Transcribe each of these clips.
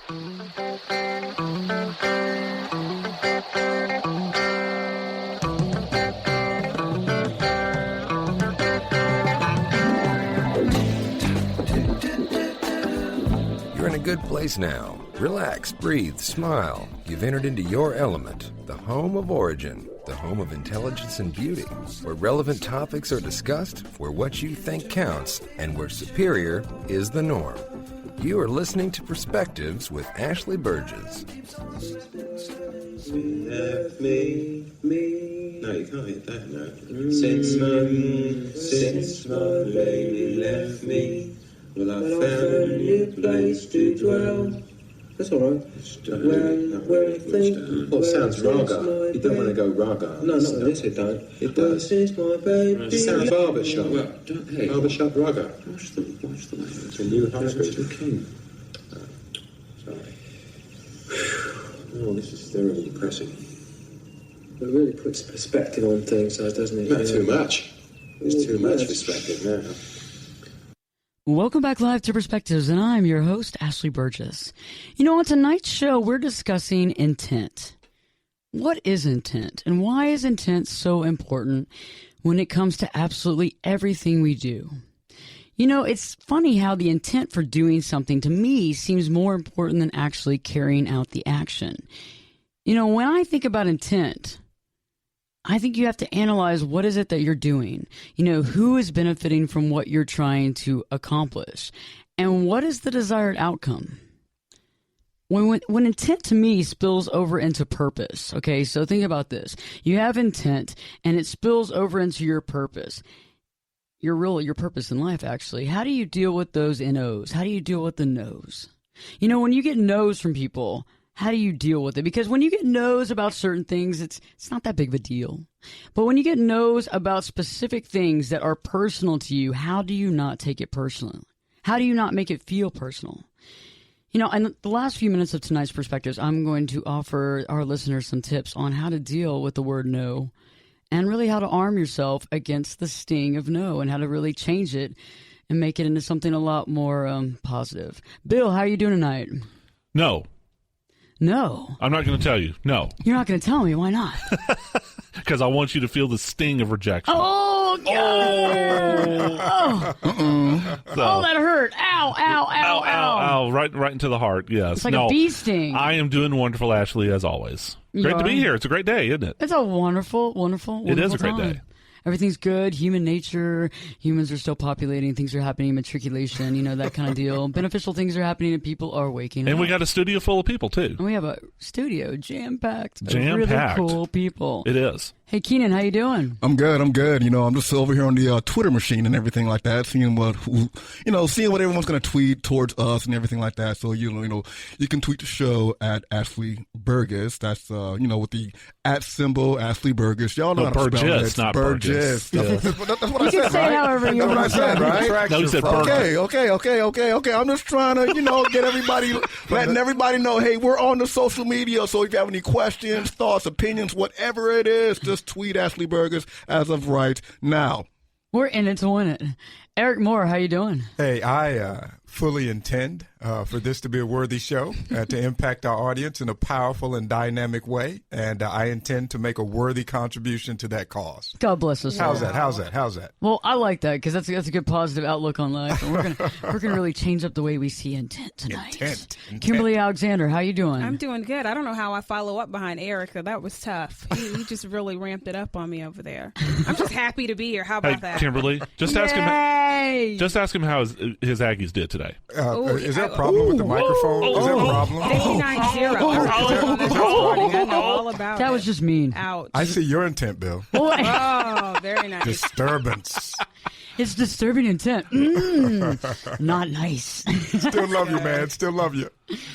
You're in a good place now. Relax, breathe, smile. You've entered into your element, the home of origin, the home of intelligence and beauty, where relevant topics are discussed, where what you think counts, and where superior is the norm. You are listening to Perspectives with Ashley Berges. No, you can't hit that note. Since my lady left me, well, I found a new place to dwell. That's all right. Where I think... Oh, it sounds raga. You don't want to go raga. No, not this, it don't. It does. Since my baby... It sounds barbershop. Well, hey. Barbershop raga. Watch the way. It's a new high school. King. Sorry. Oh, this is thoroughly depressing. It really puts perspective on things, though, doesn't it? Not too much. There's too much perspective now. Welcome back live to Perspectives, and I'm your host, Ashley Burgess. You know, on tonight's show, we're discussing intent. What is intent, and why is intent so important when it comes to absolutely everything we do? You know, it's funny how the intent for doing something, to me, seems more important than actually carrying out the action. You know, when I think about intent, I think you have to analyze what is it that you're doing. You know, who is benefiting from what you're trying to accomplish? And what is the desired outcome? When intent to me spills over into purpose, okay, so think about this. You have intent and it spills over into your purpose. Your purpose in life, actually. How do you deal with those NOs? How do you deal with the no's? You know, when you get no's from people, how do you deal with it? Because when you get no's about certain things, it's not that big of a deal. But when you get no's about specific things that are personal to you, how do you not take it personally? How do you not make it feel personal? You know, in the last few minutes of tonight's Perspectives, I'm going to offer our listeners some tips on how to deal with the word no, and really how to arm yourself against the sting of no, and how to really change it and make it into something a lot more positive. Bill, how are you doing tonight? No. No. I'm not going to tell you. No. You're not going to tell me. Why not? Because I want you to feel the sting of rejection. Oh, God. Oh, that hurt. Ow, ow, ow, ow. Right into the heart, yes. It's like a bee sting. I am doing wonderful, Ashley, as always. Great to be here. It's a great day, isn't it? It's a wonderful It is a great time. day. Everything's good. Human nature. Humans are still populating. Things are happening. Matriculation, you know, that kind of deal. Beneficial things are happening and people are waking up. And we got a studio full of people, too. And we have a studio jam-packed. Jam-packed. Really cool people. It is. Hey, Keenan, how you doing? I'm good. You know, I'm just over here on the Twitter machine and everything like that, seeing what everyone's going to tweet towards us and everything like that. So, you know, you can tweet the show at Ashley Burgess. That's, with the @ symbol, Ashley Burgess. Y'all know how to spell it. Burgess, not Burgess. Yeah. That's what I said, can say right? however you want. That's what I said, right? No, you said Burgess. Okay. I'm just trying to, get everybody, letting everybody know, hey, we're on the social media. So if you have any questions, thoughts, opinions, whatever it is, just tweet Ashley Burgess as of right now. We're in it to win it. Eric Moore, how you doing? Hey, I fully intend for this to be a worthy show, to impact our audience in a powerful and dynamic way, and I intend to make a worthy contribution to that cause. God bless us. How's that? Well, I like that because that's a good positive outlook on life, and we're gonna really change up the way we see intent tonight. Intent. Kimberly Alexander, how you doing? I'm doing good. I don't know how I follow up behind Erica. That was tough. He just really ramped it up on me over there. I'm just happy to be here. How about that? Kimberly, just ask him how his Aggies did today. Is there a problem with the microphone? Is there a problem? 59-0. I know all about that was just mean. Ouch. I see your intent, Bill. Oh, very nice. Disturbance. It's disturbing intent. Not nice. Still love you, man. Still love you.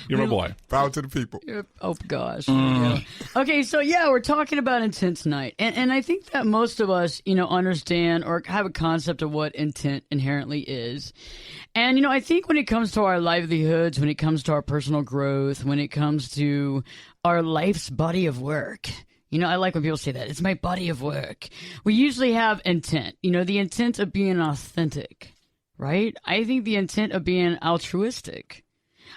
You're my boy. Power to the people. Oh, gosh. Yeah. Okay, so we're talking about intent tonight. And I think that most of us, understand or have a concept of what intent inherently is. And, I think when it comes to our livelihoods, when it comes to our personal growth, when it comes to our life's body of work, I like when people say that. It's my body of work. We usually have intent, the intent of being authentic, right? I think the intent of being altruistic.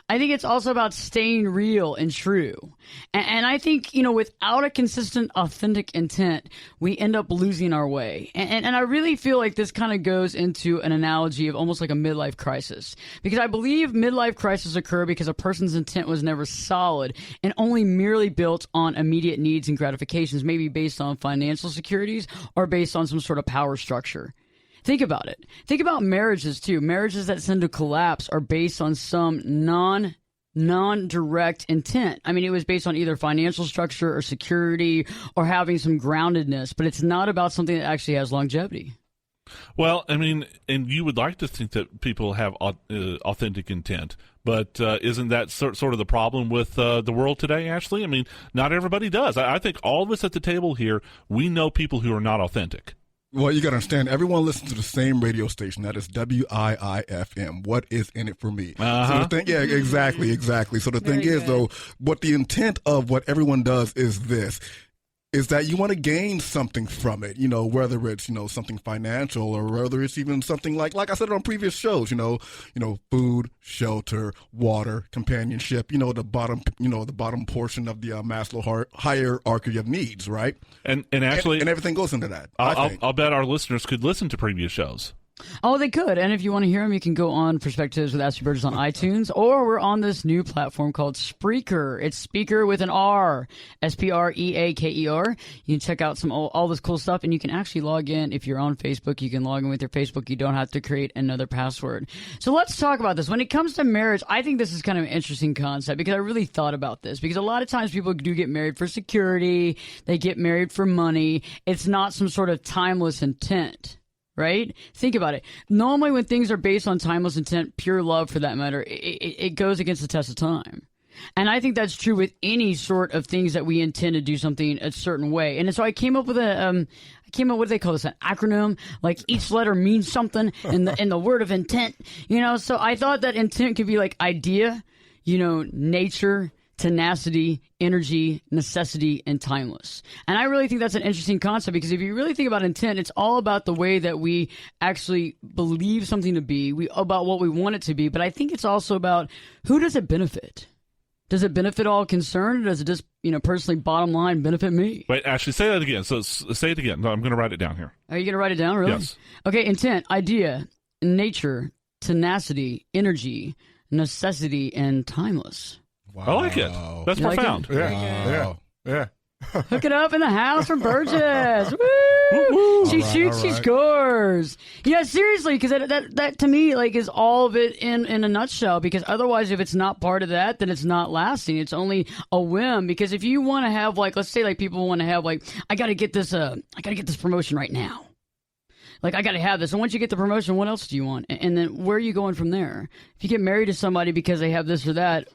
I think it's also about staying real and true. And I think, without a consistent, authentic intent, we end up losing our way. And I really feel like this kind of goes into an analogy of almost like a midlife crisis. Because I believe midlife crises occur because a person's intent was never solid and only merely built on immediate needs and gratifications, maybe based on financial securities or based on some sort of power structure. Think about it. Think about marriages, too. Marriages that tend to collapse are based on some non-direct intent. I mean, it was based on either financial structure or security or having some groundedness, but it's not about something that actually has longevity. Well, I mean, and you would like to think that people have authentic intent, but isn't that sort of the problem with the world today, Ashley? I mean, not everybody does. I think all of us at the table here, we know people who are not authentic. Well, you got to understand, everyone listens to the same radio station. That is WIIFM. What is in it for me? So the thing, exactly. So the thing is, though, what the intent of what everyone does is this. Is that you want to gain something from it, whether it's, something financial or whether it's even something like I said on previous shows, food, shelter, water, companionship, the bottom portion of the Maslow hierarchy of needs, right? And actually, and everything goes into that. I'll bet our listeners could listen to previous shows. Oh, they could. And if you want to hear them, you can go on Perspectives with Ashley Burgess on iTunes, or we're on this new platform called Spreaker. It's speaker with an R, Spreaker. You can check out all this cool stuff, and you can actually log in. If you're on Facebook, you can log in with your Facebook. You don't have to create another password. So let's talk about this. When it comes to marriage, I think this is kind of an interesting concept because I really thought about this, because a lot of times people do get married for security. They get married for money. It's not some sort of timeless intent. Right? Think about it. Normally when things are based on timeless intent, pure love for that matter, it goes against the test of time. And I think that's true with any sort of things that we intend to do something a certain way. And so I came up with what do they call this? An acronym? Like each letter means something in the word of intent. So I thought that intent could be like idea, nature, tenacity, energy, necessity, and timeless. And I really think that's an interesting concept because if you really think about intent, it's all about the way that we actually believe something to be, about what we want it to be. But I think it's also about who does it benefit? Does it benefit all concerned, or does it just, personally, bottom line, benefit me? Wait, Ashley, say that again. So say it again. No, I'm going to write it down here. Are you going to write it down, really? Yes. Okay, intent, idea, nature, tenacity, energy, necessity, and timeless. Wow. I like it. That's profound. Yeah. Hook it up in the house from Burgess. Woo! She shoots, she scores. Yeah, seriously, because that to me is all of it in a nutshell. Because otherwise, if it's not part of that, then it's not lasting. It's only a whim. Because if you want to have let's say people want to have I got to get this promotion right now. I got to have this. And once you get the promotion, what else do you want? And then where are you going from there? If you get married to somebody because they have this or that,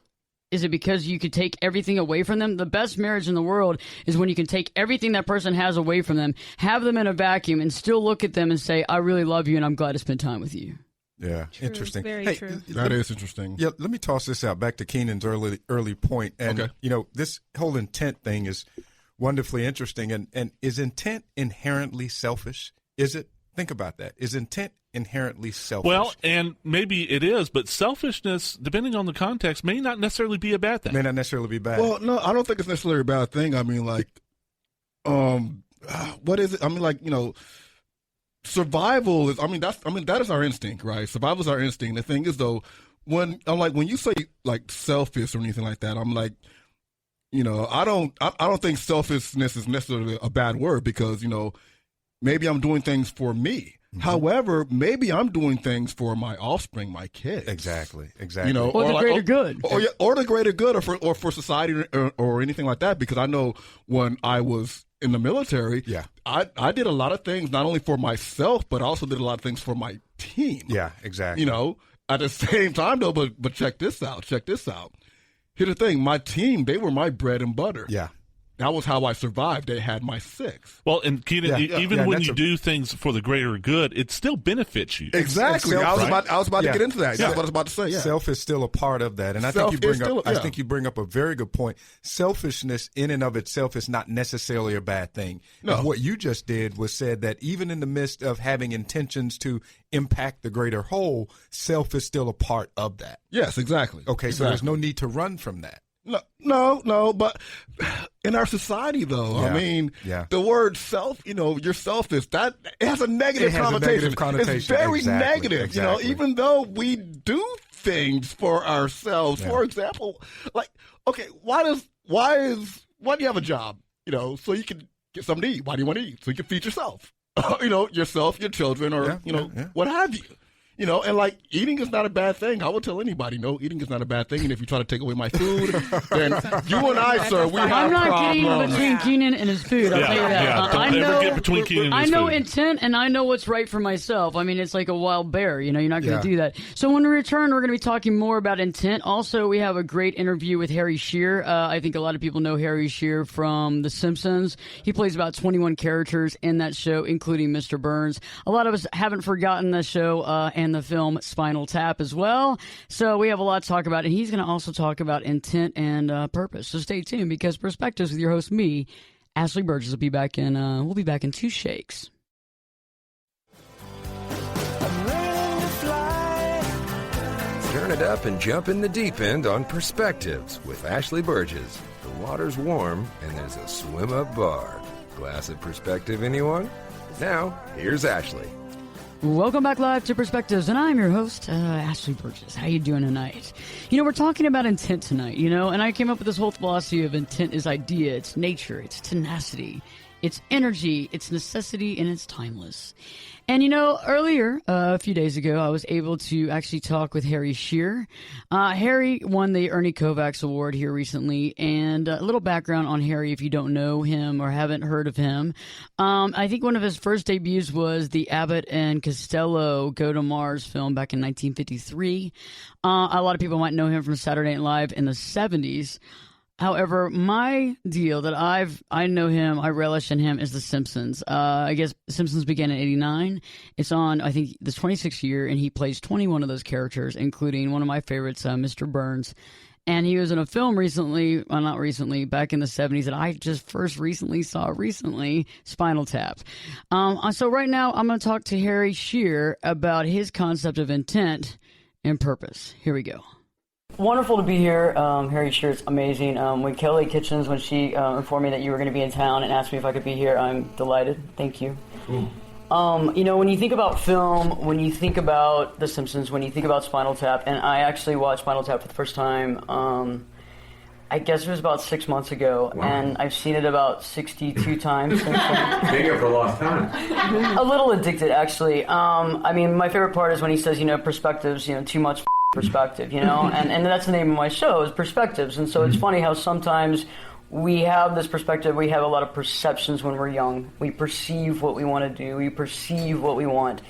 is it because you could take everything away from them? The best marriage in the world is when you can take everything that person has away from them, have them in a vacuum, and still look at them and say, I really love you and I'm glad to spend time with you. Yeah, true. Interesting. Very true. That is interesting. Yeah, let me toss this out back to Keenan's early point. And, this whole intent thing is wonderfully interesting. And is intent inherently selfish? Is it? Think about that. Is intent inherently selfish? Well, and maybe it is, but selfishness, depending on the context, may not necessarily be a bad thing. May not necessarily be bad. Well, no, I don't think it's necessarily a bad thing. I mean, what is it? I mean, survival is. That is our instinct, right? Survival is our instinct. The thing is, though, when you say selfish or anything like that, I'm like, I don't think selfishness is necessarily a bad word because maybe I'm doing things for me. Mm-hmm. However, maybe I'm doing things for my offspring, my kids. Exactly. Or the greater good. Or the greater good, or for society, or anything like that. Because I know when I was in the military, I did a lot of things not only for myself, but I also did a lot of things for my team. Yeah, exactly. At the same time though, but check this out. Here's the thing: my team, they were my bread and butter. Yeah. that was how I survived. They had my 6. Well, and Keenan, even when you do things for the greater good, it still benefits you. Exactly. I was about to get into that. That's what I was about to say. Yeah. Self is still a part of that, and I think you bring up a very good point. Selfishness, in and of itself, is not necessarily a bad thing. No. And what you just did was said that even in the midst of having intentions to impact the greater whole, self is still a part of that. Yes, exactly. Okay, so there's no need to run from that. No, but in our society, though, I mean, the word self, your selfish, that it has a negative connotation. It's very negative, exactly. Even though we do things for ourselves. For example, like, okay, why do you have a job? So you can get something to eat. Why do you want to eat? So you can feed yourself, yourself, your children, or, what have you. And like, eating is not a bad thing. I will tell anybody, no, eating is not a bad thing. And if you try to take away my food, then you and I, sir, we have problems. I'm not getting between Keenan and his food. I'll tell you that. Don't ever get between Keenan and his food. I know intent, and I know what's right for myself. I mean, it's like a wild bear. You're not going to do that. So when we return, we're going to be talking more about intent. Also, we have a great interview with Harry Shearer. I think a lot of people know Harry Shearer from The Simpsons. He plays about 21 characters in that show, including Mr. Burns. A lot of us haven't forgotten the show and the film Spinal Tap as well. So we have a lot to talk about, and he's going to also talk about intent and purpose. So stay tuned, because Perspectives with your host, me, Ashley Burgess, will be back in. We'll be back in 2 shakes. Turn it up and jump in the deep end on Perspectives with Ashley Burgess. The water's warm and there's a swim-up bar. Glass of perspective, anyone? Now, here's Ashley. Welcome back live to Perspectives, and I'm your host, Ashley Burgess. How you doing tonight? We're talking about intent tonight, and I came up with this whole philosophy of intent is idea, it's nature, it's tenacity, it's energy, it's necessity, and it's timeless. And, earlier, a few days ago, I was able to actually talk with Harry Shearer. Harry won the Ernie Kovacs Award here recently. And a little background on Harry, if you don't know him or haven't heard of him. I think one of his first debuts was the Abbott and Costello Go to Mars film back in 1953. A lot of people might know him from Saturday Night Live in the 70s. However, my deal that I know him, I relish in him, is The Simpsons. I guess Simpsons began in 1989. It's on, I think, the 26th year, and he plays 21 of those characters, including one of my favorites, Mr. Burns. And he was in a film recently, well, not recently, back in the 70s that I just first recently saw Spinal Tap. So right now, I'm going to talk to Harry Shearer about his concept of intent and purpose. Here we go. Wonderful to be here. Harry Shearer's amazing. When Kelly Kitchens, when she informed me that you were going to be in town and asked me if I could be here, I'm delighted. Thank you. Cool. When you think about film, when you think about The Simpsons, when you think about Spinal Tap, and I actually watched Spinal Tap for the first time, I guess it was about 6 months ago, and I've seen it about 62 times since then. Been here for a long time. A little addicted, actually. My favorite part is when he says, perspectives, too much perspective, and that's the name of my show, is Perspectives. And so it's funny how sometimes we have this perspective, we have a lot of perceptions when we're young. We perceive what we want to do, we perceive what we want.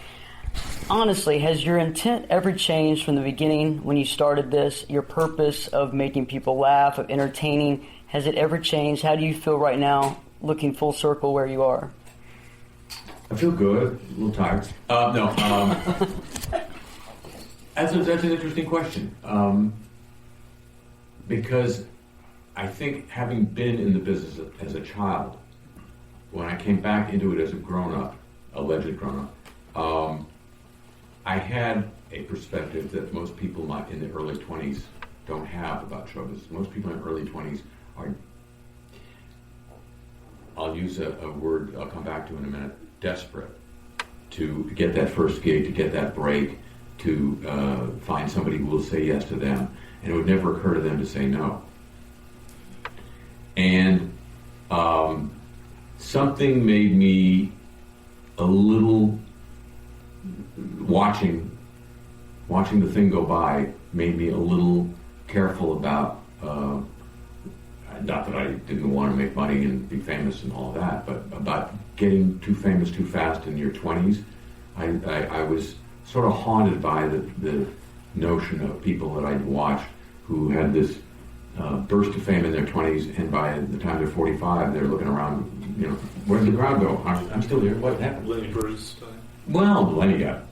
Honestly, has your intent ever changed from the beginning when you started this? Your purpose of making people laugh, of entertaining, has it ever changed? How do you feel right now, looking full circle where you are? I feel good, a little tired. That's an interesting question, because I think having been in the business as a child, when I came back into it as a grown-up, alleged grown-up, I had a perspective that most people in the early 20s don't have about show business. Most people in the early 20s are, I'll use a word I'll come back to in a minute, desperate to get that first gig, to get that break, to find somebody who will say yes to them, and it would never occur to them to say no. And something made me a little, watching the thing go by made me a little careful about, not that I didn't want to make money and be famous and all that, but about getting too famous too fast in your 20s. I was sort of haunted by the notion of people that I'd watched who had this burst to fame in their 20s, and by the time they're 45, they're looking around, where did the crowd go? I'm still here. What happened? Lenny Bruce. Well, Lenny got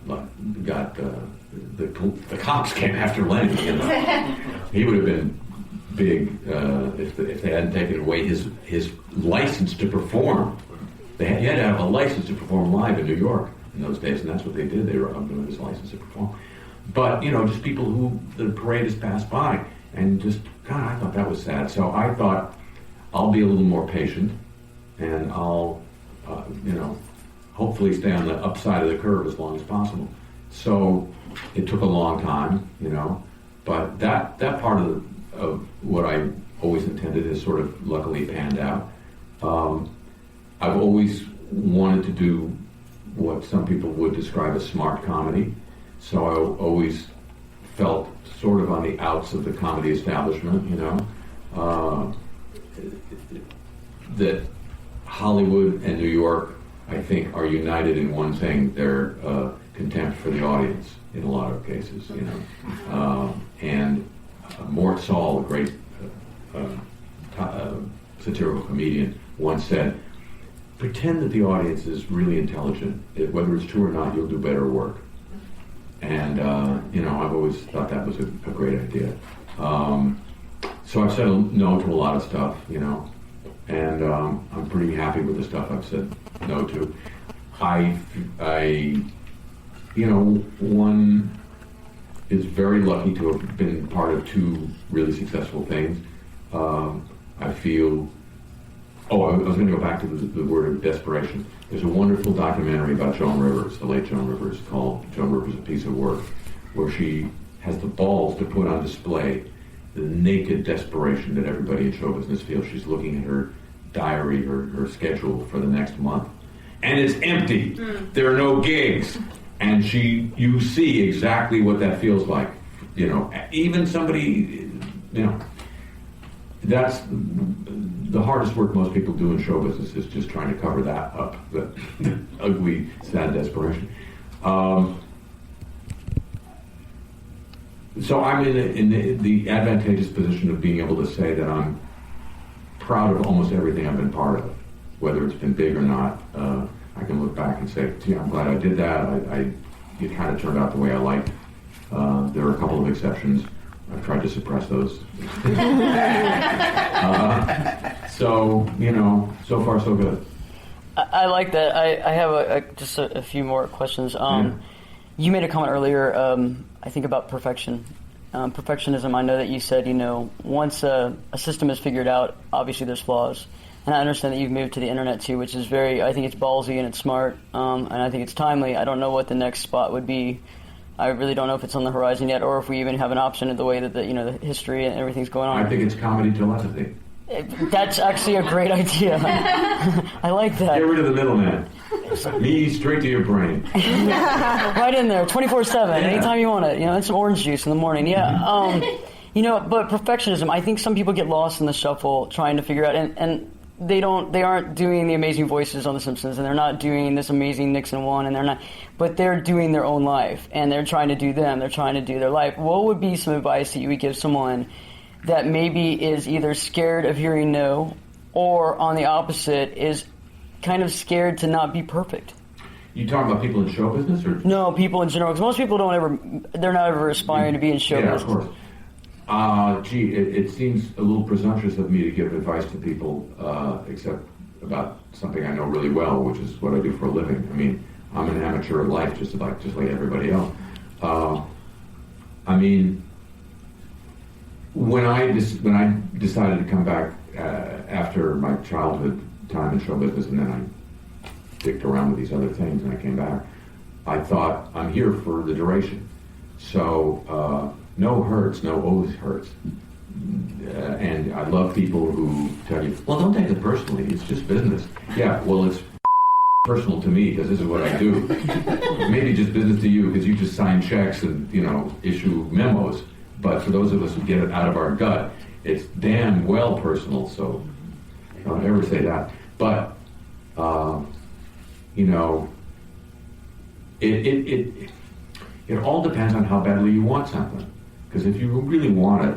the cops came after Lenny. He would have been big if they hadn't taken away his license to perform. You had to have a license to perform live in New York in those days, and that's what they did. They were up doing his license to perform. But just people who the parade has passed by, and just God, I thought that was sad. So I thought I'll be a little more patient, and I'll hopefully stay on the upside of the curve as long as possible. So it took a long time, but that part of what I always intended has sort of luckily panned out. I've always wanted to do what some people would describe as smart comedy, so I always felt sort of on the outs of the comedy establishment, that Hollywood and New York, I think, are united in one thing: their contempt for the audience in a lot of cases, and Mort Saul, a great satirical comedian, once said, pretend that the audience is really intelligent. Whether it's true or not, you'll do better work. And, I've always thought that was a great idea. So I've said no to a lot of stuff, and I'm pretty happy with the stuff I've said no to. One is very lucky to have been part of two really successful things. I feel... Oh, I was going to go back to the word of desperation. There's a wonderful documentary about Joan Rivers, the late Joan Rivers, called Joan Rivers, A Piece of Work, where she has the balls to put on display the naked desperation that everybody in show business feels. She's looking at her diary, her schedule for the next month, and it's empty. There are no gigs. And you see exactly what that feels like. Even somebody, that's the hardest work most people do in show business, is just trying to cover that up, the ugly, sad desperation. So I'm in the advantageous position of being able to say that I'm proud of almost everything I've been part of, whether it's been big or not. I can look back and say, gee, I'm glad I did that. It kind of turned out the way I liked. There are a couple of exceptions. I've tried to suppress those. So far so good. I like that. I have just a few more questions. You made a comment earlier, I think, about perfection. Perfectionism, I know that you said, once a system is figured out, obviously there's flaws. And I understand that you've moved to the internet too, which is I think it's ballsy and it's smart, and I think it's timely. I don't know what the next spot would be. I really don't know if it's on the horizon yet, or if we even have an option of the way that the history and everything's going on. I think it's comedy telepathy. That's actually a great idea. I like that. Get rid of the middleman. Me straight to your brain. Right in there, 24/7, anytime you want it. And some orange juice in the morning. Yeah. But perfectionism, I think some people get lost in the shuffle trying to figure out, and they aren't doing the amazing voices on The Simpsons, and they're not doing this amazing Nixon one, and but they're doing their own life, and they're trying to do them, they're trying to do their life. What would be some advice that you would give someone that maybe is either scared of hearing no, or on the opposite, is kind of scared to not be perfect? You talking about people in show business, or? No, people in general, because most people they're not ever aspiring to be in show business. Yeah, of course. It seems a little presumptuous of me to give advice to people, except about something I know really well, which is what I do for a living. I mean, I'm an amateur at life, just like everybody else. When I decided to come back after my childhood time in show business, and then I dicked around with these other things, and I came back, I thought, I'm here for the duration. So no hurts, no always hurts. And I love people who tell you, well, don't take it personally, it's just business. Yeah, well, it's personal to me because this is what I do. Maybe just business to you because you just sign checks and, issue memos. But for those of us who get it out of our gut, it's damn well personal, so don't ever say that. But, it all depends on how badly you want something. Because if you really want it,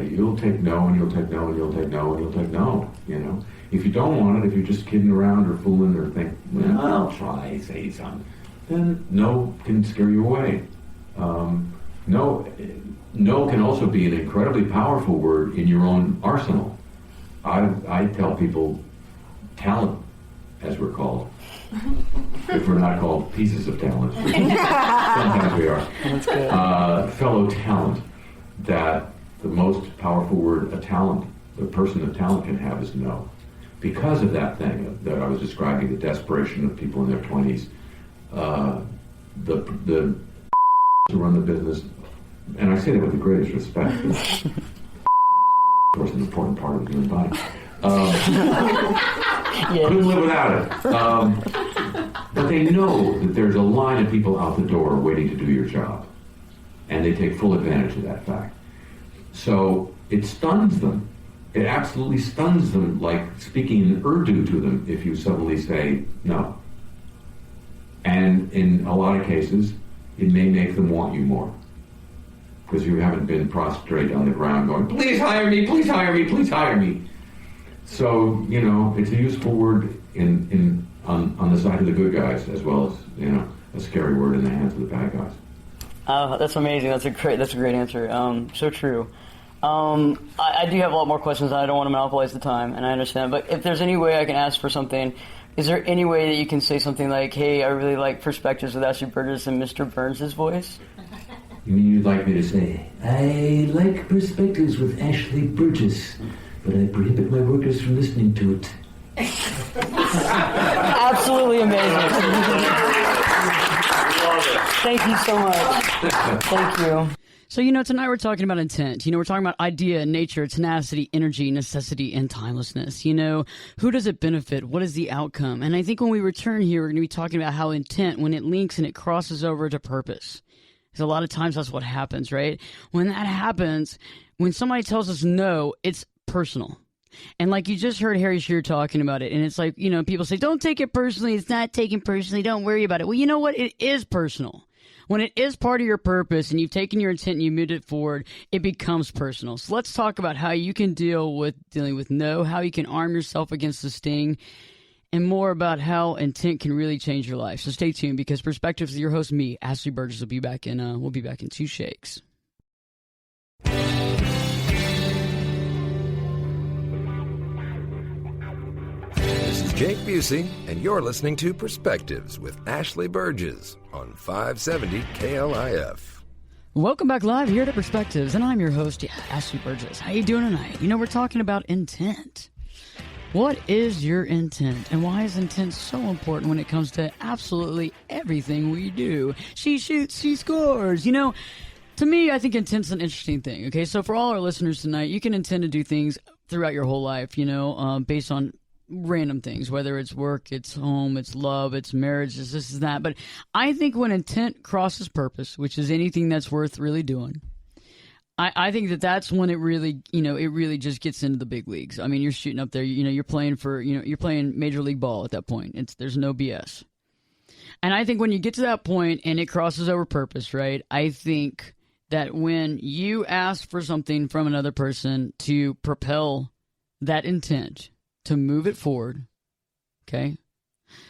you'll take no, and you'll take no, and you'll take no, and you'll take no. You know, if you don't want it, if you're just kidding around or fooling or think, well, I'll try, say something, then no can scare you away. No can also be an incredibly powerful word in your own arsenal. I tell people, talent, as we're called, if we're not called pieces of talent, sometimes we are. That's good. Fellow talent, that the most powerful word the person of talent can have is no. Because of that thing that I was describing, the desperation of people in their 20s, the to run the business, and I say that with the greatest respect. Of course, an important part of the human body. Couldn't live without it. But they know that there's a line of people out the door waiting to do your job, and they take full advantage of that fact. So it stuns them. It absolutely stuns them, like speaking in Urdu to them if you suddenly say no. And in a lot of cases, it may make them want you more, because you haven't been prostrate on the ground going, please hire me, please hire me, please hire me. So, you know, it's a useful word on the side of the good guys, as well as, you know, a scary word in the hands of the bad guys. That's amazing. That's a great answer. So true. I do have a lot more questions, and I don't want to monopolize the time, and I understand. But if there's any way I can ask for something, is there any way that you can say something like, hey, I really like Perspectives with Ashley Burgess in Mr. Burns' voice? You mean you'd like me to say, I like Perspectives with Ashley Burgess, but I prohibit my workers from listening to it. Absolutely amazing. Thank you so much. Thank you. So, you know, tonight we're talking about intent. You know, we're talking about idea, nature, tenacity, energy, necessity, and timelessness. You know, who does it benefit? What is the outcome? And I think when we return here, we're going to be talking about how intent, when it links and it crosses over to purpose. Because a lot of times that's what happens, right? When that happens, when somebody tells us no, it's personal. And like you just heard Harry Shearer talking about it, and it's like, you know, people say, don't take it personally. It's not taken personally. Don't worry about it. Well, you know what? It is personal. When it is part of your purpose and you've taken your intent and you moved it forward, it becomes personal. So let's talk about how you can dealing with no, how you can arm yourself against the sting, and more about how intent can really change your life. So stay tuned, because Perspectives with your host, me, Ashley Burgess, will be back in. We'll be back in 2 shakes. This is Jake Busey, and you're listening to Perspectives with Ashley Burgess on 570 KLIF. Welcome back live here to Perspectives, and I'm your host, Ashley Burgess. How you doing tonight? You know, we're talking about intent. What is your intent, and why is intent so important when it comes to absolutely everything we do? She shoots, she scores. You know, to me, I think intent's an interesting thing, okay? So for all our listeners tonight, you can intend to do things throughout your whole life, you know, based on random things, whether it's work, it's home, it's love, it's marriage, it's this, is that. But I think when intent crosses purpose, which is anything that's worth really doing, I think that's when it really, you know, it really just gets into the big leagues. I mean, you're shooting up there, you know, you're playing Major League Ball at that point. There's no BS. And I think when you get to that point and it crosses over purpose, right, I think that when you ask for something from another person to propel that intent, to move it forward, okay?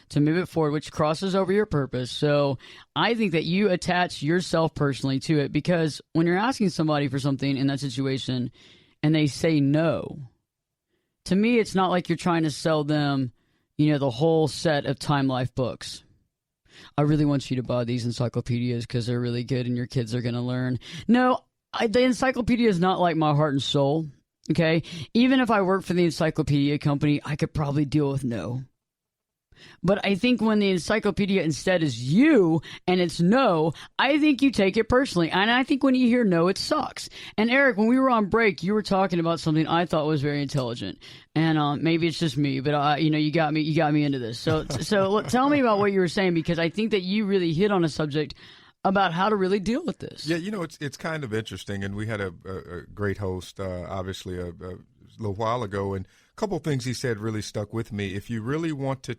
To move it forward, which crosses over your purpose. So I think that you attach yourself personally to it, because when you're asking somebody for something in that situation and they say no, to me, it's not like you're trying to sell them, you know, the whole set of Time Life books. I really want you to buy these encyclopedias because they're really good and your kids are going to learn. No, the encyclopedia is not like my heart and soul. Okay, even if I work for the encyclopedia company, I could probably deal with no. But I think when the encyclopedia instead is you and it's no, I think you take it personally. And I think when you hear no, it sucks. And Eric, when we were on break, you were talking about something I thought was very intelligent. And maybe it's just me, but you know, you got me into this. So tell me about what you were saying, because I think that you really hit on a subject about how to really deal with this. Yeah, you know, it's kind of interesting, and we had a great host, obviously, a little while ago, and a couple of things he said really stuck with me. If you really want it,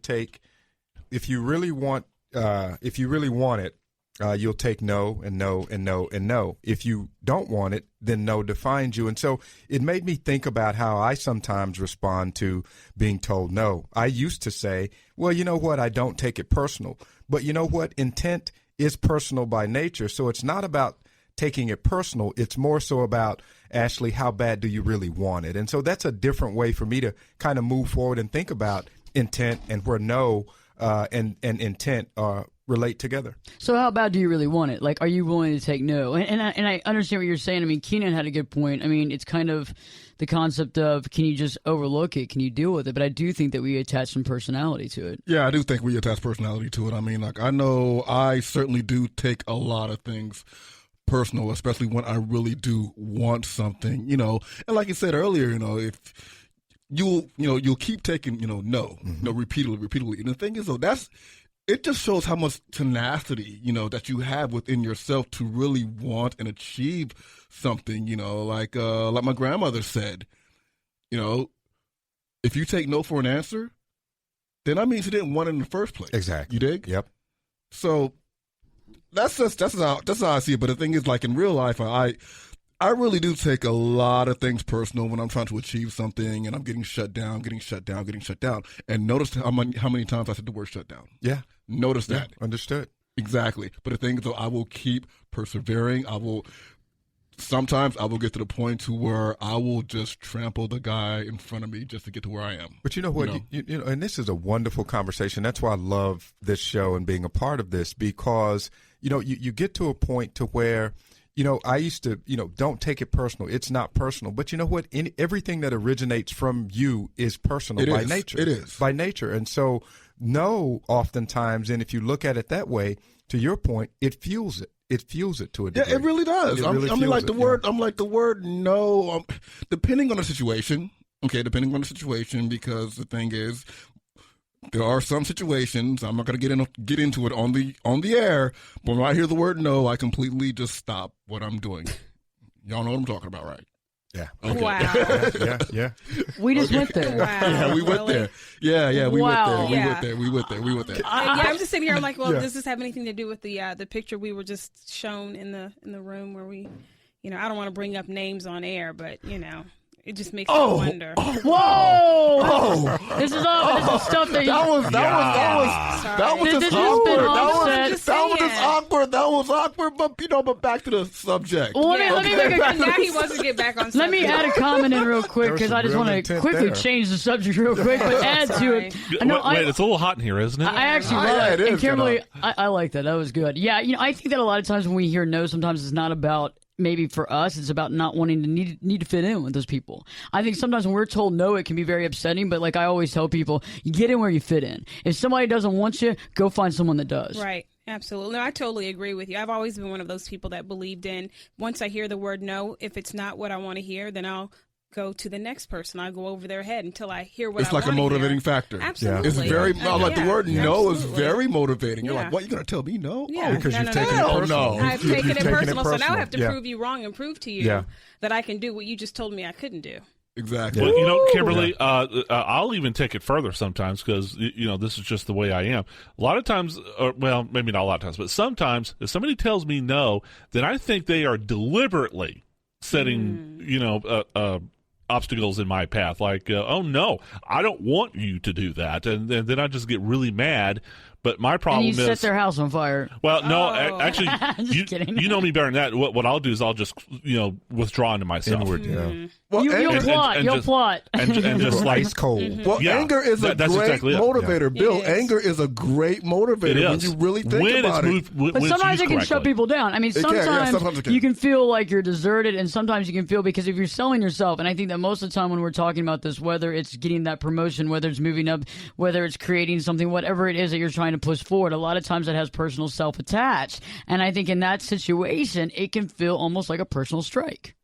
you'll take no and no and no and no. If you don't want it, then no defines you. And so it made me think about how I sometimes respond to being told no. I used to say, well, you know what? I don't take it personal. But you know what? Intent is personal by nature. So it's not about taking it personal. It's more so about, Ashley, how bad do you really want it? And so that's a different way for me to kind of move forward and think about intent and where no and intent relate together. So how bad do you really want it? Like, are you willing to take no? And I understand what you're saying. I mean, Keenan had a good point. I mean, it's kind of the concept of, can you just overlook it? Can you deal with it? But I do think that we attach some personality to it. Yeah, I do think we attach personality to it. I mean, like, I know I certainly do take a lot of things personal, especially when I really do want something, you know. And like you said earlier, you know, if you'll keep taking, no, repeatedly. And the thing is, though, it just shows how much tenacity, that you have within yourself to really want and achieve something, like my grandmother said, if you take no for an answer, then that means you didn't want it in the first place. Exactly. You dig? Yep. So that's how I see it. But the thing is, like, in real life, I really do take a lot of things personal when I'm trying to achieve something and I'm getting shut down. And notice how many times I said the word shut down. Yeah. Notice that. Understood. Exactly. But the thing is, though, I will keep persevering. Sometimes I will get to the point to where I will just trample the guy in front of me just to get to where I am. But you know what? You know, and this is a wonderful conversation. That's why I love this show and being a part of this, because, you get to a point to where, I used to, don't take it personal. It's not personal. But you know what? Everything that originates from you is personal by nature. It is. By nature. And so, no, oftentimes, and if you look at it that way, to your point, it fuels it. It fuels it to a degree. Yeah, it really does. I'm like the word no, depending on the situation. Okay, depending on the situation, because the thing is, there are some situations, I'm not going to get into it on the air, but when I hear the word no, I completely just stop what I'm doing. Y'all know what I'm talking about, right? Yeah. Okay. Wow. Yeah. We just went there. Wow. Yeah, we went there. Yeah, we Wow. went there. We went there. I'm just sitting here. I'm like, well, does this have anything to do with the picture we were just shown in the room where we, I don't want to bring up names on air, but it just makes me wonder. Whoa! This is stuff that that was awkward. But back to the subject. Well, let me make a now he wants to get back on subject. Let me add a comment in real quick, because I just want to quickly change the subject real quick, but add to it. Wait, it's a little hot in here, isn't it? I actually love it. And Kimberly, I like that. That was good. Yeah, I think that a lot of times when we hear no, sometimes it's not about, maybe for us, it's about not wanting to need to fit in with those people. I think sometimes when we're told no, it can be very upsetting, but like I always tell people, you get in where you fit in. If somebody doesn't want you, go find someone that does. Right. Absolutely. No, I totally agree with you. I've always been one of those people that believed in, once I hear the word no, if it's not what I want to hear, then I'll go to the next person. I go over their head until I hear what I want to hear. It's like a motivating factor. Absolutely. It's very, the word no is absolutely. very motivating. You're like, what, you're going to tell me no? Yeah. Because you've taken it no. personal. No. I've taken it personal, so now I have to Yeah. prove you wrong and prove to you that I can do what you just told me I couldn't do. Exactly. Well, Kimberly, I'll even take it further sometimes, because, this is just the way I am. A lot of times, or, well, maybe not a lot of times, but sometimes if somebody tells me no, then I think they are deliberately setting, obstacles in my path. Like, oh, no, I don't want you to do that. And then I just get really mad. But my problem and you set their house on fire. Well, no, actually, Just kidding. You know me better than that. What I'll do is I'll just, withdraw into myself. Inward, yeah. Well, You'll plot. And just like, Ice cold. Well, Yeah, anger is a that's great exactly it. motivator. Yeah. Bill, It is. anger is a great motivator it is. when you really think when about it's it. moved, But when sometimes it's it used can shut correctly. people down. I mean, sometimes it can. you can feel like you're deserted, and sometimes you can feel, because if you're selling yourself, and I think that most of the time when we're talking about this, whether it's getting that promotion, whether it's moving up, whether it's creating something, whatever it is that you're trying to push forward, a lot of times that has personal self attached. And I think in that situation, it can feel almost like a personal strike.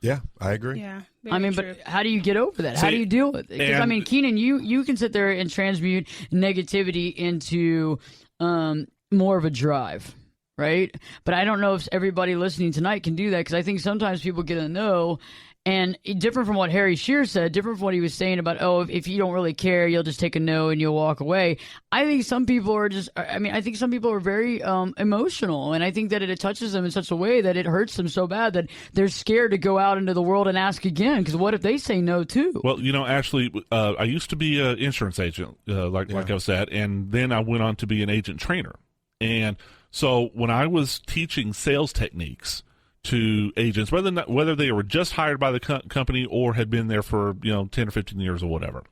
Yeah, I agree. Yeah. I mean, true. but how do you get over that? How do you deal with it? Because, I mean, Keenan, you can sit there and transmute negativity into more of a drive, right? But I don't know if everybody listening tonight can do that, because I think sometimes people get a no, And different from what Harry Shearer said, different from what he was saying about, if you don't really care, you'll just take a no and you'll walk away. I think some people are very emotional, and I think that it touches them in such a way that it hurts them so bad that they're scared to go out into the world and ask again, because what if they say no too? Well, Ashley, I used to be an insurance agent, like I said, and then I went on to be an agent trainer. And so when I was teaching sales techniques to agents, whether they were just hired by the company or had been there for 10 or 15 years or whatever,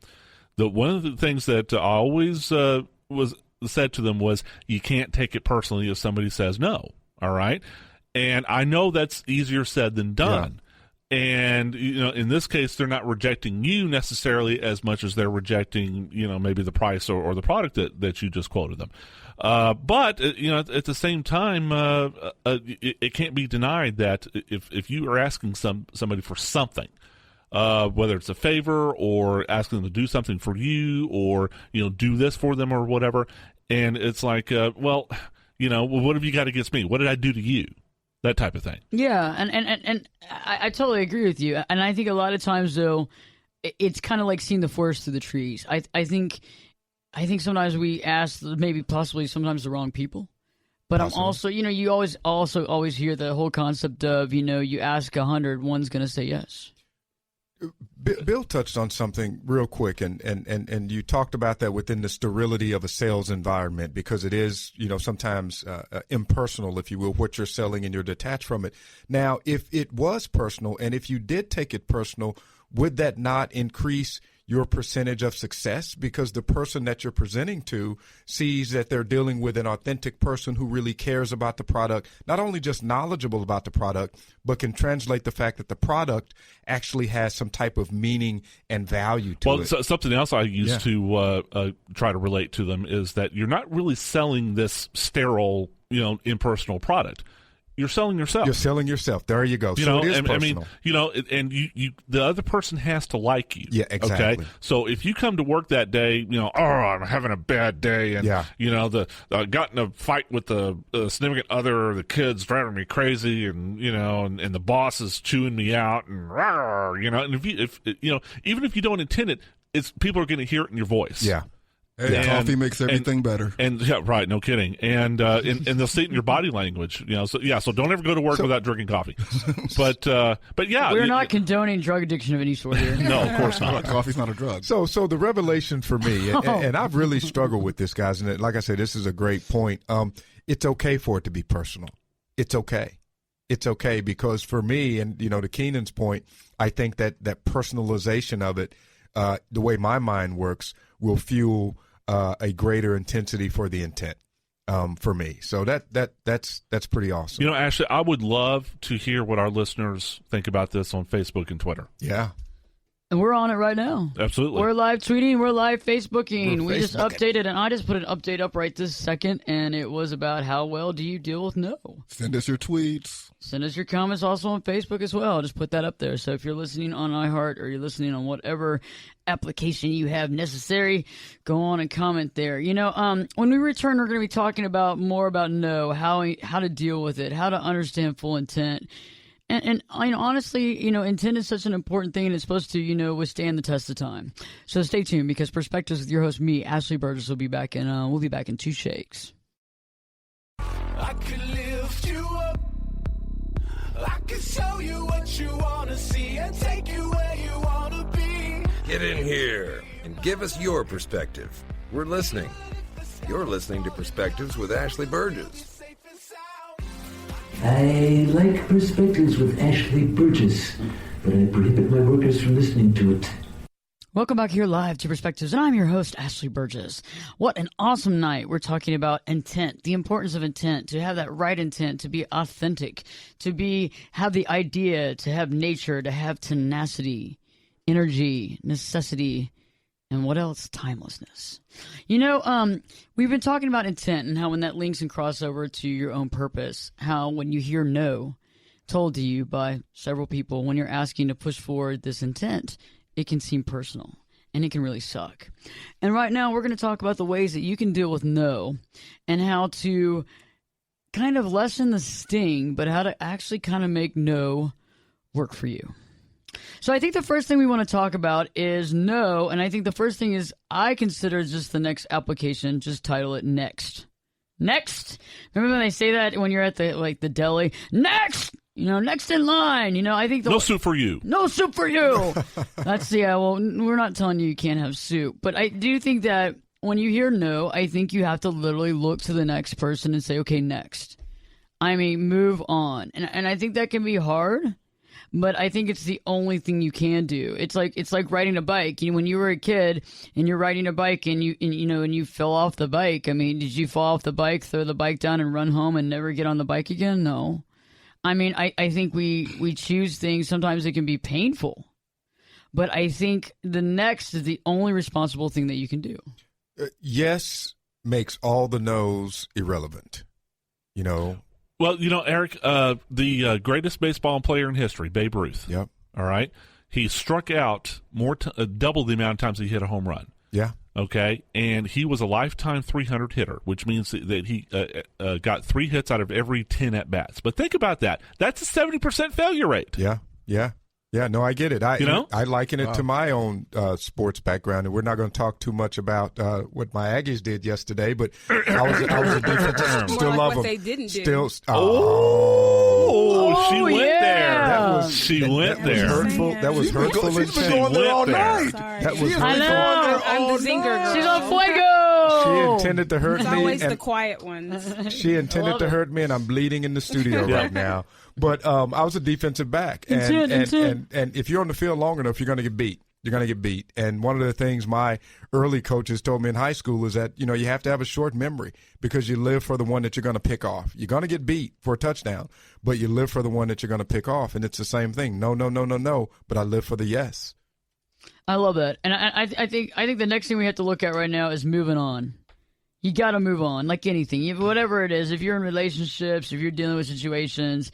one of the things that I always was said to them was, you can't take it personally if somebody says no. All right, and I know that's easier said than done. Yeah. And in this case, they're not rejecting you necessarily as much as they're rejecting maybe the price or the product that you just quoted them. But at the same time, it can't be denied that if you are asking somebody for something, whether it's a favor or asking them to do something for you, or do this for them or whatever, and it's like, what have you got against me? What did I do to you? That type of thing. Yeah, and I totally agree with you. And I think a lot of times, though, it's kind of like seeing the forest through the trees. I think sometimes we ask maybe possibly sometimes the wrong people. But possibly. I'm also, you always hear the whole concept of, you ask 100, one's going to say yes. Bill touched on something real quick, and you talked about that within the sterility of a sales environment, because it is, sometimes impersonal, if you will, what you're selling, and you're detached from it. Now, if it was personal, and if you did take it personal, would that not increase your percentage of success, because the person that you're presenting to sees that they're dealing with an authentic person who really cares about the product, not only just knowledgeable about the product, but can translate the fact that the product actually has some type of meaning and value to it. Well, so something else I used to try to relate to them is that you're not really selling this sterile, impersonal product. You're selling yourself. You're selling yourself. There you go. So it is personal. And the other person has to like you. Yeah, exactly. Okay? So if you come to work that day, I'm having a bad day, and got in a fight with the significant other, or the kids driving me crazy, and and the boss is chewing me out, and and if even if you don't intend it, people are going to hear it in your voice. Yeah. And coffee makes everything better. And right, no kidding. And they'll see it in your body language. So don't ever go to work without drinking coffee. But yeah, we're not condoning drug addiction of any sort here. No, of course not. Coffee's not a drug. So the revelation for me, and I've really struggled with this, guys. And like I said, this is a great point. It's okay for it to be personal. It's okay. It's okay, because for me, and to Keenan's point, I think that personalization of it, the way my mind works, will fuel a greater intensity for the intent for me. So that's pretty awesome. Ashley, I would love to hear what our listeners think about this on Facebook and Twitter. Yeah. And we're on it right now. Absolutely. We're live tweeting. We're live Facebooking. We just updated, and I just put an update up right this second, and it was about how well do you deal with no. Send us your tweets. Send us your comments also on Facebook as well. Just put that up there. So if you're listening on iHeart, or you're listening on whatever application you have necessary, go on and comment there. When we return, we're going to be talking more about no, how to deal with it, how to understand full intent. And honestly, intent is such an important thing, and it's supposed to, withstand the test of time. So stay tuned, because Perspectives with your host, me, Ashley Burgess, will be back in. We'll be back in 2 shakes. I could lift you up. I could show you what you want to see and take you where you want to be. Get in here and give us your perspective. We're listening. You're listening to Perspectives with Ashley Burgess. I like Perspectives with Ashley Burgess, but I prohibit my workers from listening to it. Welcome back here live to Perspectives, and I'm your host, Ashley Burgess. What an awesome night. We're talking about intent, the importance of intent, to have that right intent, to be authentic, to have the idea, to have nature, to have tenacity, energy, necessity, and what else? Timelessness. We've been talking about intent, and how when that links and crossover to your own purpose, how when you hear no told to you by several people, when you're asking to push forward this intent, it can seem personal, and it can really suck. And right now, we're going to talk about the ways that you can deal with no, and how to kind of lessen the sting, but how to actually kind of make no work for you. So I think the first thing we want to talk about is no, and I think the first thing is I consider just the next application, just title it next. Next. Remember when they say that when you're at the deli? Next! Next in line. I think no soup for you. No soup for you. That's well, we're not telling you can't have soup, but I do think that when you hear no, I think you have to literally look to the next person and say, okay, next. I mean, move on. And I think that can be hard, but I think it's the only thing you can do. It's like riding a bike. When you were a kid and you're riding a bike and you fell off the bike. I mean, did you fall off the bike, throw the bike down and run home and never get on the bike again? No. I mean, I think we choose things. Sometimes it can be painful, but I think the next is the only responsible thing that you can do. Yes makes all the no's irrelevant, Well, Eric, the greatest baseball player in history, Babe Ruth. Yep. All right. He struck out double the amount of times he hit a home run. Yeah. Okay. And he was a lifetime 300 hitter, which means that he got 3 hits out of every 10 at bats. But think about that. That's a 70% failure rate. Yeah. Yeah. Yeah, no, I get it. I liken it to my own sports background, and we're not going to talk too much about what my Aggies did yesterday. But I was a defensive. Still like love what them. They didn't do. Still. She went there. She went there. Hurtful. That was hurtful. She's been going there all night. That was. I know. I'm the zinger girl. She's on fuego. She intended to hurt It's me. always the quiet ones. She intended to hurt me, and I'm bleeding in the studio right now. But I was a defensive back, and if you're on the field long enough, you're going to get beat. You're going to get beat. And one of the things my early coaches told me in high school is that, you have to have a short memory because you live for the one that you're going to pick off. You're going to get beat for a touchdown, but you live for the one that you're going to pick off. And it's the same thing. No, but I live for the yes. I love that. And I think the next thing we have to look at right now is moving on. You got to move on, like anything. Whatever it is, if you're in relationships, if you're dealing with situations,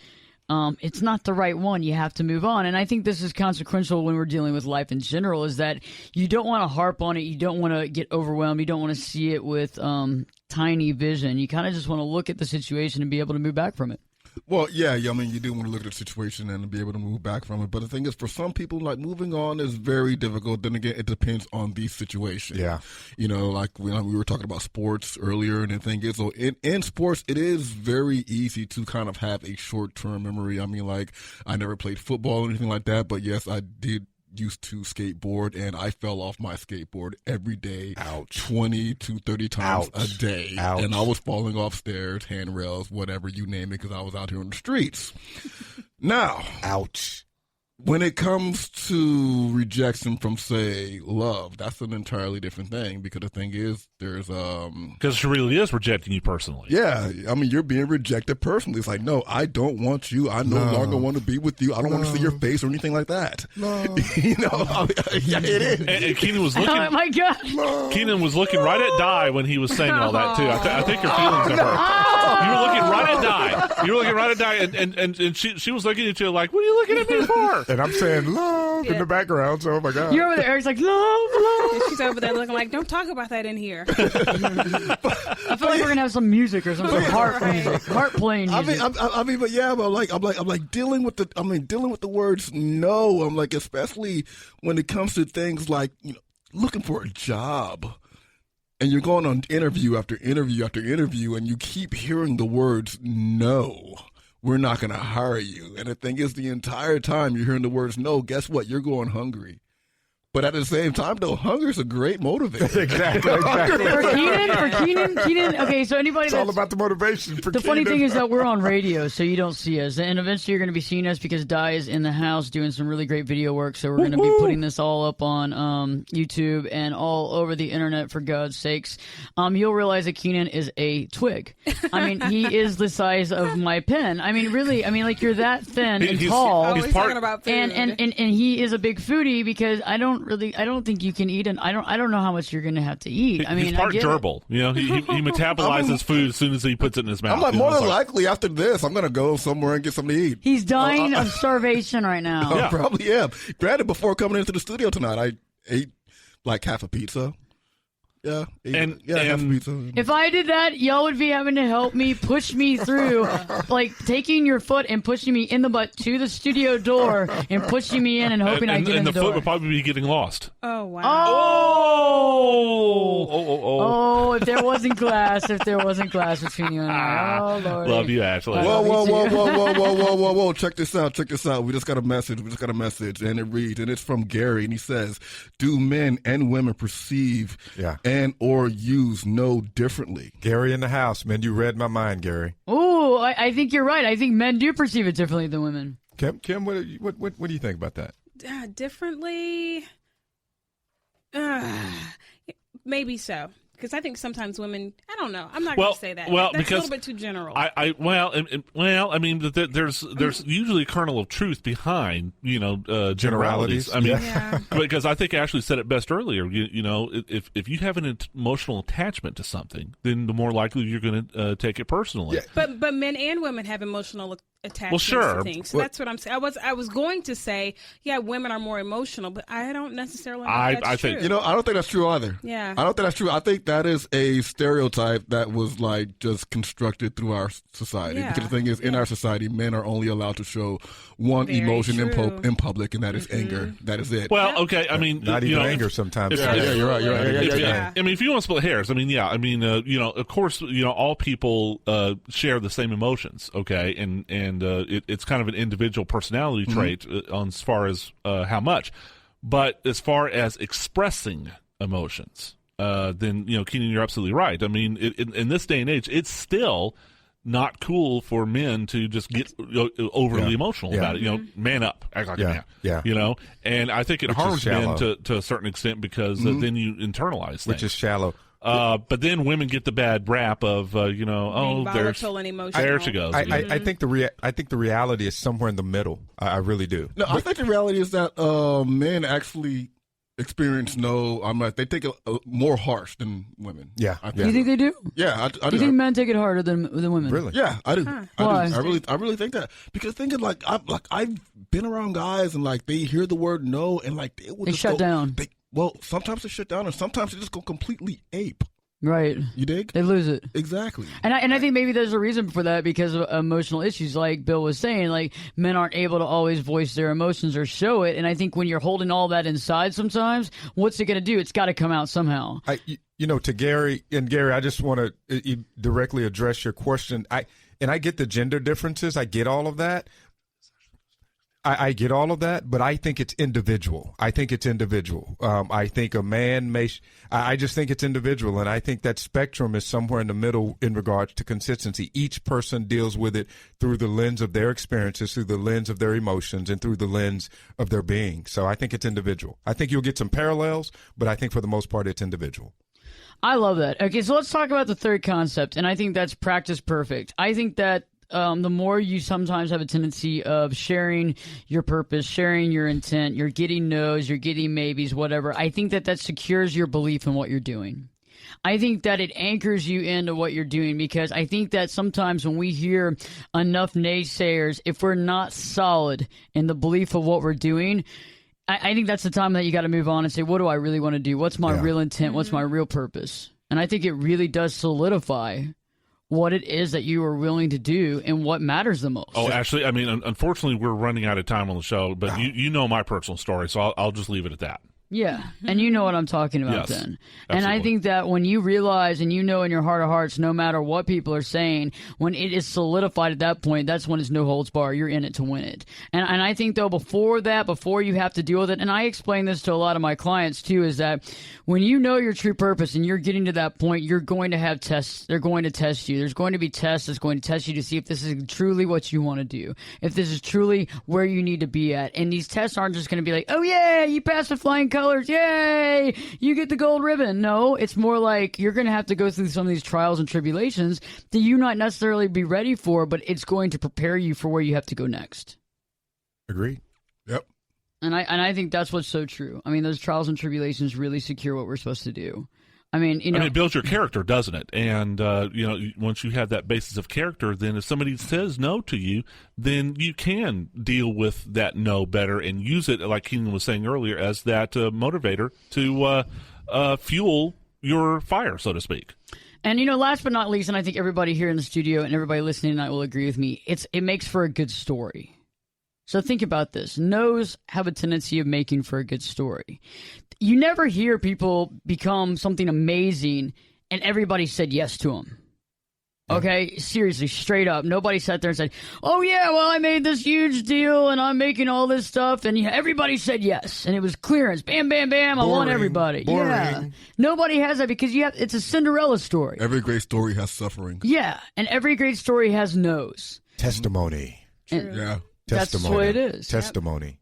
it's not the right one. You have to move on. And I think this is consequential when we're dealing with life in general, is that you don't want to harp on it. You don't want to get overwhelmed. You don't want to see it with tiny vision. You kind of just want to look at the situation and be able to move back from it. Well, yeah. I mean, you do want to look at the situation and be able to move back from it. But the thing is, for some people, like, moving on is very difficult. Then again, it depends on the situation. Yeah. Like we were talking about sports earlier, and the thing is, so in sports, it is very easy to kind of have a short-term memory. I mean, like, I never played football or anything like that, but yes, I did used to skateboard, and I fell off my skateboard every day. Ouch. 20 to 30 times a day. Ouch. And I was falling off stairs, handrails, whatever, you name it, because I was out here on the streets. Now, ouch. When it comes to rejection from, say, love, that's an entirely different thing, because the thing is, there's because she really is rejecting you personally. Yeah, I mean, you're being rejected personally. It's like, no, I don't want you. I no longer want to be with you. I don't want to see your face or anything like that. Yeah, it is. And Keenan was looking. Oh my God! Keenan was looking right at Di when he was saying all that too. I think your feelings are hurt. You were looking right at Di. You were looking right at Di, and she was looking at you like, "What are you looking at me for?" And I'm saying love in the background. So, oh my God, you're over there. Eric's like, love. And she's over there looking like, don't talk about that in here. I feel like we're gonna have some music or something, harp music, harp playing music. I'm like dealing with the words no. I'm like, especially when it comes to things like, looking for a job, and you're going on interview after interview after interview, and you keep hearing the words no. We're not going to hire you. And the thing is, the entire time you're hearing the words no, guess what? You're going hungry. But at the same time, though, hunger is a great motivator. Exactly. For Keenan, okay, so anybody it's all about the motivation for the funny thing is that we're on radio, so you don't see us. And eventually you're going to be seeing us because Di is in the house doing some really great video work. So we're going to be putting this all up on YouTube and all over the internet, for God's sakes. You'll realize that Keenan is a twig. I mean, he is the size of my pen. I mean, really, like, you're that thin and tall. He's talking about food. And he is a big foodie, because I don't think you can eat, and I don't know how much you're going to have to eat. He's part gerbil. He metabolizes food as soon as he puts it in his mouth. I'm like, more than likely after this, I'm going to go somewhere and get something to eat. He's dying of starvation right now. Yeah. Probably am. Granted, before coming into the studio tonight, I ate like half a pizza. Yeah. And If I did that, y'all would be having to help me push me through, like taking your foot and pushing me in the butt to the studio door and pushing me in and hoping I get in the door. And the foot would probably be getting lost. Oh, wow. Oh, if there wasn't glass between you and I. Oh, Lord. Love you, Ashley. Whoa. Check this out. We just got a message, and it reads, and it's from Gary, and he says, do men and women perceive and or use no differently? Gary in the house, man. You read my mind, Gary. Oh, I think you're right. I think men do perceive it differently than women. Kim, what do you think about that? Differently? Maybe so. Because I think sometimes women, I don't know. I'm not going to say that. Well, that's because a little bit too general. I mean, there's usually a kernel of truth behind, generalities. I mean, because I think Ashley said it best earlier. If you have an emotional attachment to something, then the more likely you're going to take it personally. Yeah. But men and women have emotional attachments to things. So that's what I'm saying. I was going to say, women are more emotional, but I don't necessarily think that's true. I don't think that's true either. Yeah. I don't think that's true. I think that is a stereotype that was like just constructed through our society. Yeah. Because the thing is, in our society, men are only allowed to show one emotion in public, and that is anger. That is it. Well, okay. I mean, not even anger sometimes. You're right. Yeah. I mean, if you want to split hairs, of course, all people share the same emotions. Okay, and it's kind of an individual personality trait on as far as how much, but as far as expressing emotions, then Keenan, you're absolutely right. I mean, in this day and age, it's still not cool for men to just get overly emotional about it. Man up, act like a man. Yeah. And I think it harms men to a certain extent because then you internalize things. Which is shallow. But then women get the bad rap of there she goes. I think the reality is somewhere in the middle. I really do. No, I think the reality is that men actually experience they take it more harsh than women. Yeah. You think they do? Yeah, I do. You think men take it harder than women? Really? Yeah, I do. Huh. I Why? do. I really think that because thinking I've been around guys and like they hear the word no and like they shut down. Sometimes they shut down and sometimes they just go completely ape. Right. You dig? They lose it. Exactly. And I think maybe there's a reason for that because of emotional issues, like Bill was saying. Like, men aren't able to always voice their emotions or show it. And I think when you're holding all that inside sometimes, what's it going to do? It's got to come out somehow. To Gary, I just want to directly address your question. I get the gender differences. I get all of that. I get all of that, but I think it's individual. I think a man may I just think it's individual, and I think that spectrum is somewhere in the middle in regards to consistency. Each person deals with it through the lens of their experiences, through the lens of their emotions, and through the lens of their being. So I think it's individual. I think you'll get some parallels, but I think for the most part it's individual. I love that. Okay, so let's talk about the third concept, and I think that's practice perfect. I think that the more you sometimes have a tendency of sharing your purpose, sharing your intent, you're getting no's, you're getting maybes, whatever, I think that secures your belief in what you're doing. I think that it anchors you into what you're doing because I think that sometimes when we hear enough naysayers, if we're not solid in the belief of what we're doing, I think that's the time that you got to move on and say, what do I really want to do? What's my real intent? What's my real purpose? And I think it really does solidify what it is that you are willing to do and what matters the most. Oh, actually, I mean, unfortunately, we're running out of time on the show, but you know my personal story, so I'll just leave it at that. Yeah, and you know what I'm talking about then. And Absolutely. I think that when you realize and you know in your heart of hearts, no matter what people are saying, when it is solidified at that point, that's when it's no holds bar. You're in it to win it. And I think, though, before you have to deal with it, and I explain this to a lot of my clients, too, is that when you know your true purpose and you're getting to that point, you're going to have tests. They're going to test you. There's going to be tests that's going to test you to see if this is truly what you want to do, if this is truly where you need to be at. And these tests aren't just going to be like, oh, yeah, you passed with flying colors. Yay, you get the gold ribbon. No, it's more like you're going to have to go through some of these trials and tribulations that you not necessarily be ready for, but it's going to prepare you for where you have to go next. Agreed. Yep. And I think that's what's so true. I mean, those trials and tribulations really secure what we're supposed to do. I mean, it builds your character, doesn't it? And, once you have that basis of character, then if somebody says no to you, then you can deal with that no better and use it, like Keenan was saying earlier, as that motivator to fuel your fire, so to speak. And, last but not least, and I think everybody here in the studio and everybody listening tonight will agree with me, it makes for a good story. So think about this. No's have a tendency of making for a good story. You never hear people become something amazing and everybody said yes to them. Okay, seriously, straight up. Nobody sat there and said, oh, yeah, well, I made this huge deal and I'm making all this stuff. And everybody said yes. And it was clearance. Bam, bam, bam. I want everybody. Boring. Yeah. Nobody has that because it's a Cinderella story. Every great story has suffering. Yeah. And every great story has no's. Testimony. Yeah. That's the way it is. Testimony.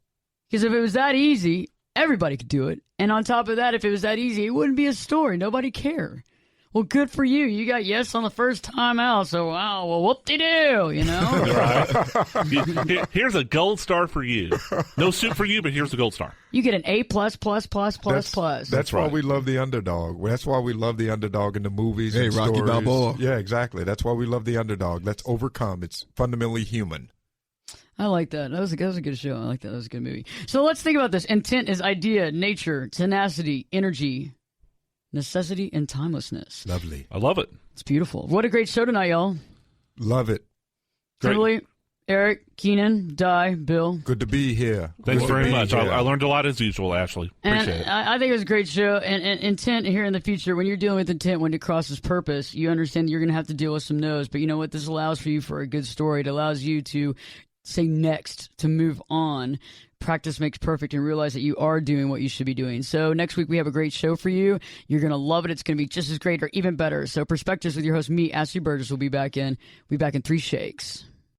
Because if it was that easy, everybody could do it. And on top of that, if it was that easy, it wouldn't be a story. Nobody cared. Well, good for you. You got yes on the first time out, so wow, well, whoop-de-doo, Right. Here's a gold star for you. No soup for you, but here's a gold star. You get an A++++++. That's why we love the underdog. That's why we love the underdog in the movies and Rocky stories. Balboa. Yeah, exactly. That's why we love the underdog. Let's overcome. It's fundamentally human. I like that. That was a good show. I like that. That was a good movie. So let's think about this. Intent is idea, nature, tenacity, energy, necessity, and timelessness. Lovely. I love it. It's beautiful. What a great show tonight, y'all. Love it. Kimberly, Eric, Keenan, Di, Bill. Good to be here. Thanks Good to very be much. here. I learned a lot as usual, Ashley. Appreciate it. I think it was a great show. And intent here in the future, when you're dealing with intent, when it crosses purpose, you understand you're going to have to deal with some no's. But you know what? This allows for you for a good story. It allows you to say next, to move on. Practice makes perfect, and realize that you are doing what you should be doing. So next week we have a great show for you. You're going to love it. It's going to be just as great or even better. So Perspectives with your host, me, Ashley Burgess, will be back in 3 shakes.